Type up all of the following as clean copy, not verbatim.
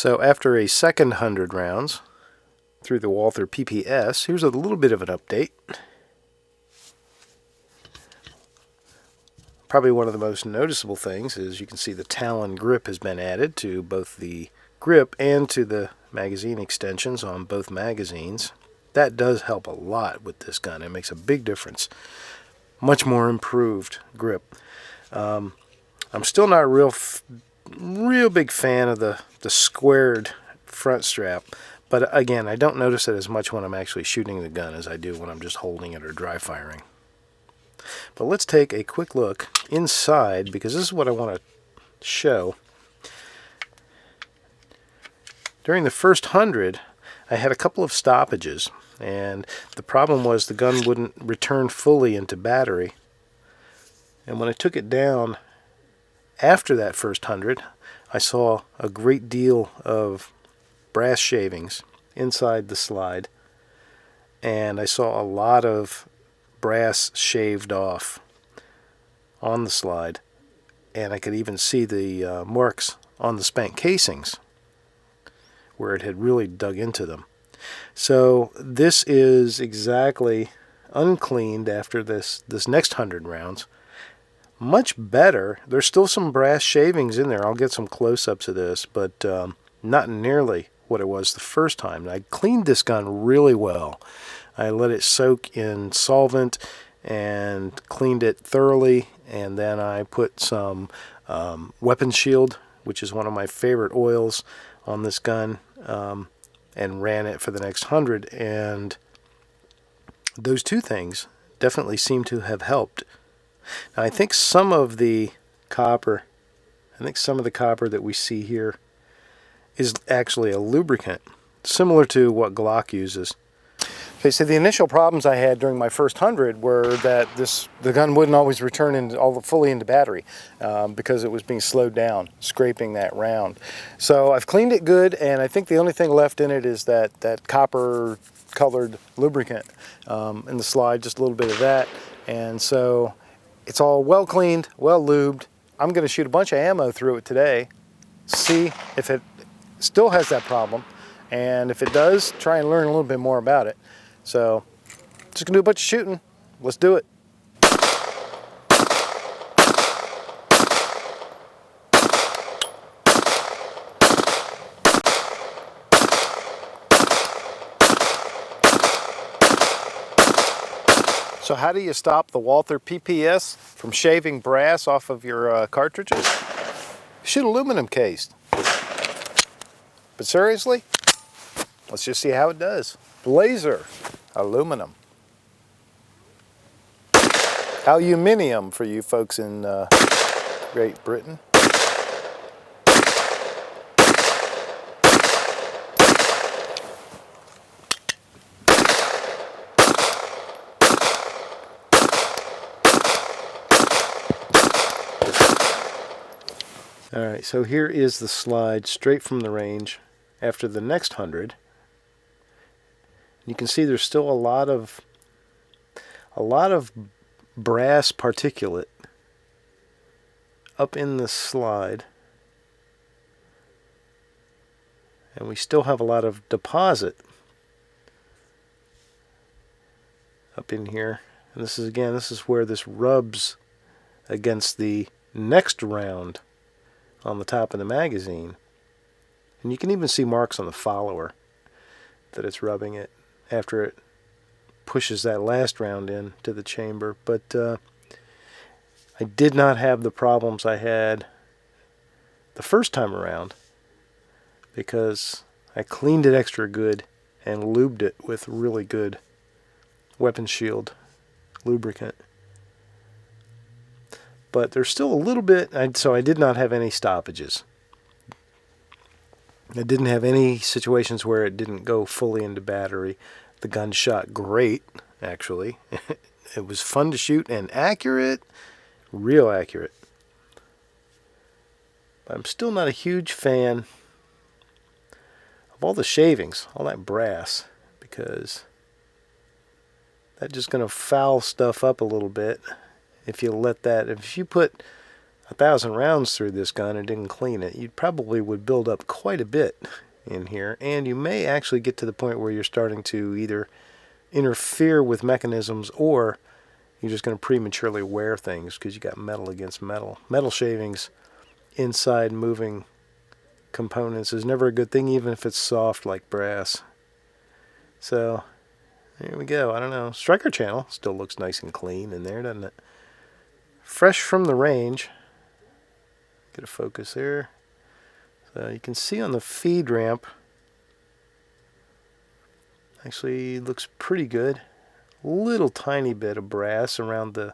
So after a second 100 rounds through the Walther PPS, here's a little bit of an update. Probably one of the most noticeable things is you can see the Talon grip has been added to both the grip and to the magazine extensions on both magazines. That does help a lot with this gun. It makes a big difference. Much more improved grip. I'm still not a real big fan of the squared front strap, but again, I don't notice it as much when I'm actually shooting the gun as I do when I'm just holding it or dry firing. But let's take a quick look inside, because this is what I want to show. During the first 100, I had a couple of stoppages, and the problem was the gun wouldn't return fully into battery. And when I took it down after that first 100, I saw a great deal of brass shavings inside the slide, and I saw a lot of brass shaved off on the slide, and I could even see the marks on the spent casings where it had really dug into them. So this is exactly uncleaned after this next 100 rounds. Much better. There's still some brass shavings in there. I'll get some close-ups of this, but not nearly what it was the first time. I cleaned this gun really well. I let it soak in solvent and cleaned it thoroughly, and then I put some weapon shield, which is one of my favorite oils, on this gun, and ran it for the next 100, and those two things definitely seem to have helped. Now, I think some of the copper that we see here is actually a lubricant, similar to what Glock uses. Okay, so the initial problems I had during my first 100 were that the gun wouldn't always return fully into battery because it was being slowed down, scraping that round. So I've cleaned it good, and I think the only thing left in it is that copper colored lubricant in the slide, just a little bit of that. And so it's all well cleaned, well lubed. I'm going to shoot a bunch of ammo through it today, see if it still has that problem, and if it does, try and learn a little bit more about it. So, just gonna do a bunch of shooting. Let's do it. So how do you stop the Walther PPS from shaving brass off of your cartridges? Shoot aluminum cased. But seriously, let's just see how it does. Blazer aluminum. Aluminium for you folks in Great Britain. Alright, so here is the slide straight from the range after the next 100. You can see there's still a lot of brass particulate up in the slide, and we still have a lot of deposit up in here. And this is where this rubs against the next round on the top of the magazine, and you can even see marks on the follower that it's rubbing it after it pushes that last round into the chamber. But I did not have the problems I had the first time around because I cleaned it extra good and lubed it with really good weapon shield lubricant. But there's still a little bit, so I did not have any stoppages. I didn't have any situations where it didn't go fully into battery. The gun shot great, actually. It was fun to shoot and accurate, real accurate. But I'm still not a huge fan of all the shavings, all that brass, because that's just going to foul stuff up a little bit if you let that. If you put 1,000 rounds through this gun and didn't clean it, you probably would build up quite a bit in here, and you may actually get to the point where you're starting to either interfere with mechanisms or you're just going to prematurely wear things because you got metal against metal. Metal shavings inside moving components is never a good thing, even if it's soft like brass. So there we go. I don't know. Striker channel still looks nice and clean in there, doesn't it? Fresh from the range. Get a focus there. So you can see on the feed ramp, actually looks pretty good. Little tiny bit of brass around the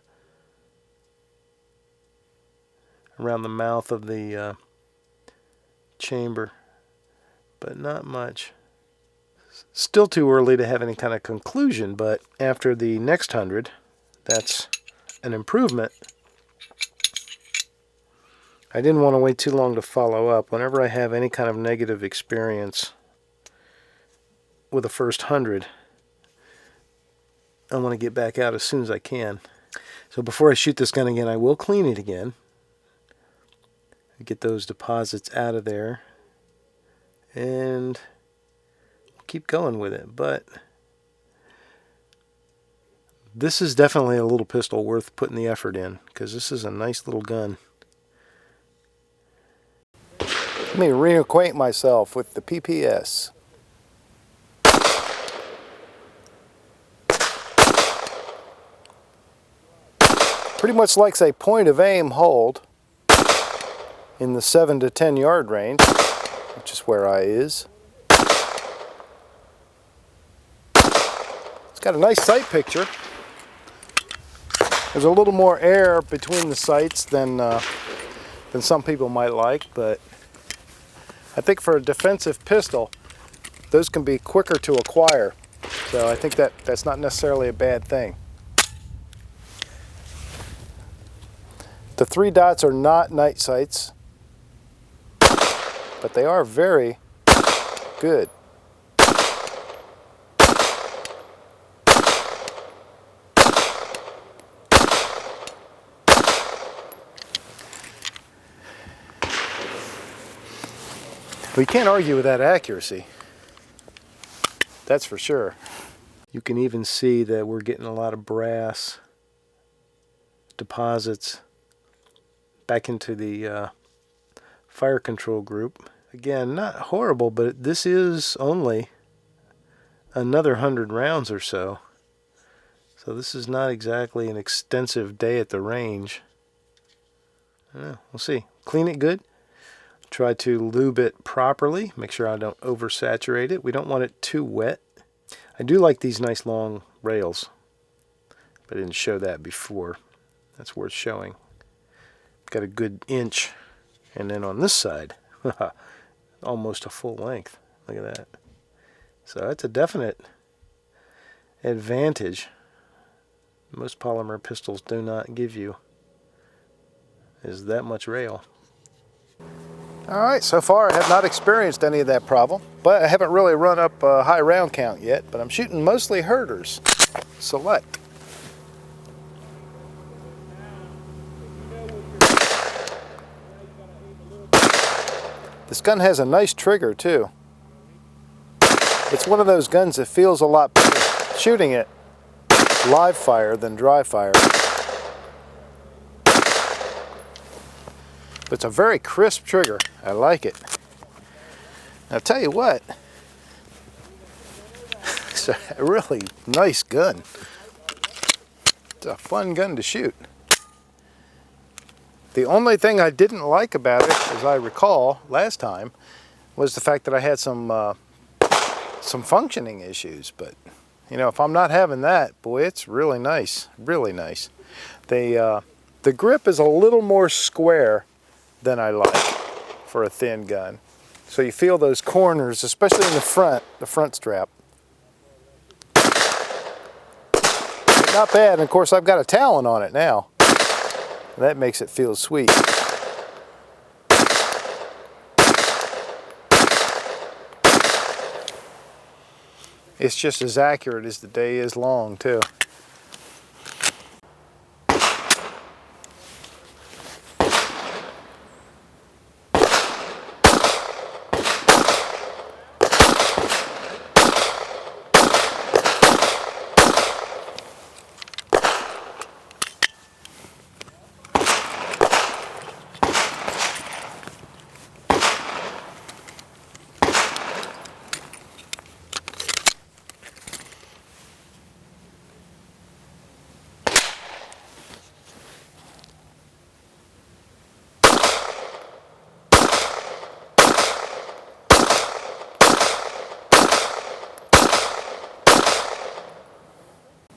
mouth of the chamber, but not much. Still too early to have any kind of conclusion, but after the next 100, that's an improvement. I didn't want to wait too long to follow up. Whenever I have any kind of negative experience with the first 100, I want to get back out as soon as I can. So before I shoot this gun again, I will clean it again. Get those deposits out of there. And keep going with it. But this is definitely a little pistol worth putting the effort in, because this is a nice little gun. Let me reacquaint myself with the PPS. Pretty much likes a point of aim hold in the 7 to 10 yard range, which is where I is. It's got a nice sight picture. There's a little more air between the sights than some people might like, but I think for a defensive pistol, those can be quicker to acquire. So I think that's not necessarily a bad thing. The 3 dots are not night sights, but they are very good. We can't argue with that accuracy. That's for sure. You can even see that we're getting a lot of brass deposits back into the fire control group. Again, not horrible, but this is only another 100 rounds or so. So this is not exactly an extensive day at the range. We'll see. Clean it good. Try to lube it properly. Make sure I don't oversaturate it. We don't want it too wet. I do like these nice long rails, but I didn't show that before. That's worth showing. Got a good inch, and then on this side, almost a full length. Look at that. So that's a definite advantage. Most polymer pistols do not give you is that much rail. Alright, so far I have not experienced any of that problem, but I haven't really run up a high round count yet, but I'm shooting mostly herders. Select. This gun has a nice trigger too. It's one of those guns that feels a lot better shooting it live fire than dry fire. But it's a very crisp trigger. I like it. I'll tell you what, it's a really nice gun. It's a fun gun to shoot. The only thing I didn't like about it, as I recall last time, was the fact that I had some functioning issues. But you know, if I'm not having that, boy, it's really nice, really nice. The grip is a little more square than I like for a thin gun. So you feel those corners, especially in the front strap. But not bad, and of course I've got a Talon on it now. That makes it feel sweet. It's just as accurate as the day is long too.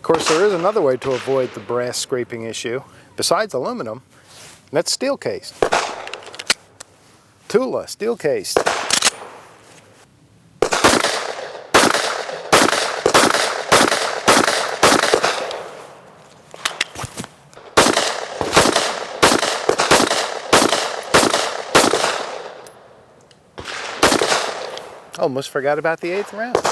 Of course, there is another way to avoid the brass scraping issue, besides aluminum, and that's steel cased. Tula, steel cased. Almost forgot about the 8th round.